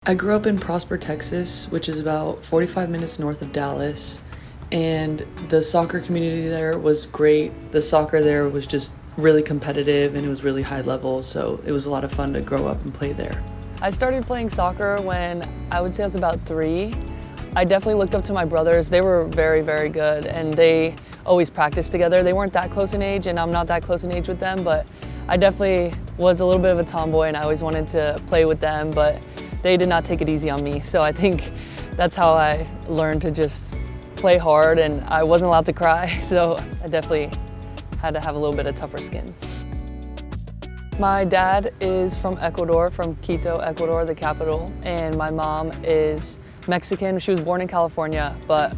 I grew up in Prosper, Texas, which is about 45 minutes north of Dallas, and the soccer community there was great. The soccer there was just really competitive and it was really high level, so it was a lot of fun to grow up and play there. I started playing soccer when I would say I was about 3. I definitely looked up to my brothers. They were very, very good and they always practiced together. They weren't that close in age and I'm not that close in age with them, but I definitely was a little bit of a tomboy and I always wanted to play with them, but they did not take it easy on me. So I think that's how I learned to just play hard, and I wasn't allowed to cry, so I definitely had to have a little bit of tougher skin. My dad is from Ecuador, from Quito, Ecuador, the capital, and my mom is Mexican. She was born in California, but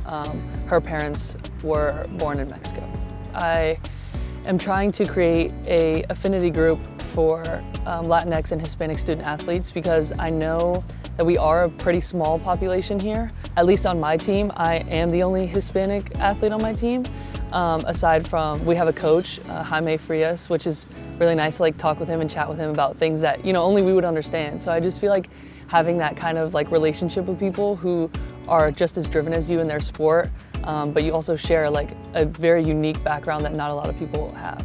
her parents were born in Mexico. I am trying to create an affinity group for Latinx and Hispanic student athletes because I know that we are a pretty small population here. At least on my team, I am the only Hispanic athlete on my team. Aside from, we have a coach, Jaime Frias, which is really nice to talk with him and chat with him about things that only we would understand. So I just feel like having that kind of relationship with people who are just as driven as you in their sport, but you also share a very unique background that not a lot of people have.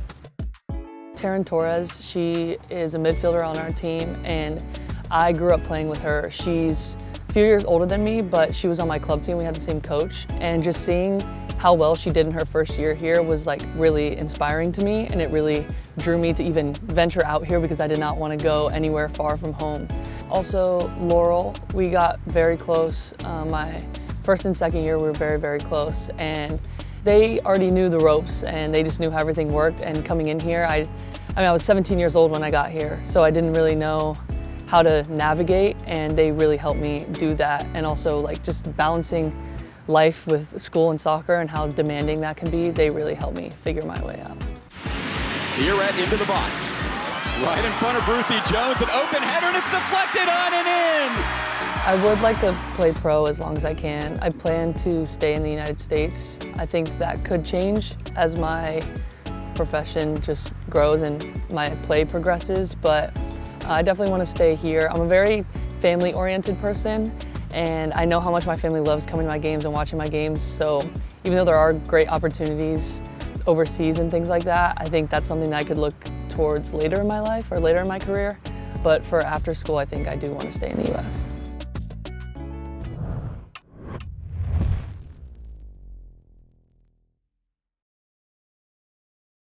Taryn Torres, she is a midfielder on our team and I grew up playing with her. She's a few years older than me, but she was on my club team. We had the same coach, and just seeing how well she did in her first year here was really inspiring to me, and it really drew me to even venture out here because I did not want to go anywhere far from home. Also, Laurel, we got very close. My first and second year we were very, very close, and they already knew the ropes and they just knew how everything worked. And coming in here, I was 17 years old when I got here, so I didn't really know how to navigate, and they really helped me do that. And also just balancing life with school and soccer and how demanding that can be, they really helped me figure my way out. Vieret into the box. Right in front of Ruthie Jones, an open header, and it's deflected on and in! I would like to play pro as long as I can. I plan to stay in the United States. I think that could change as my profession just grows and my play progresses, but I definitely want to stay here. I'm a very family-oriented person, and I know how much my family loves coming to my games and watching my games, so even though there are great opportunities overseas and things like that, I think that's something that I could look towards later in my life or later in my career. But for after school, I think I do want to stay in the US.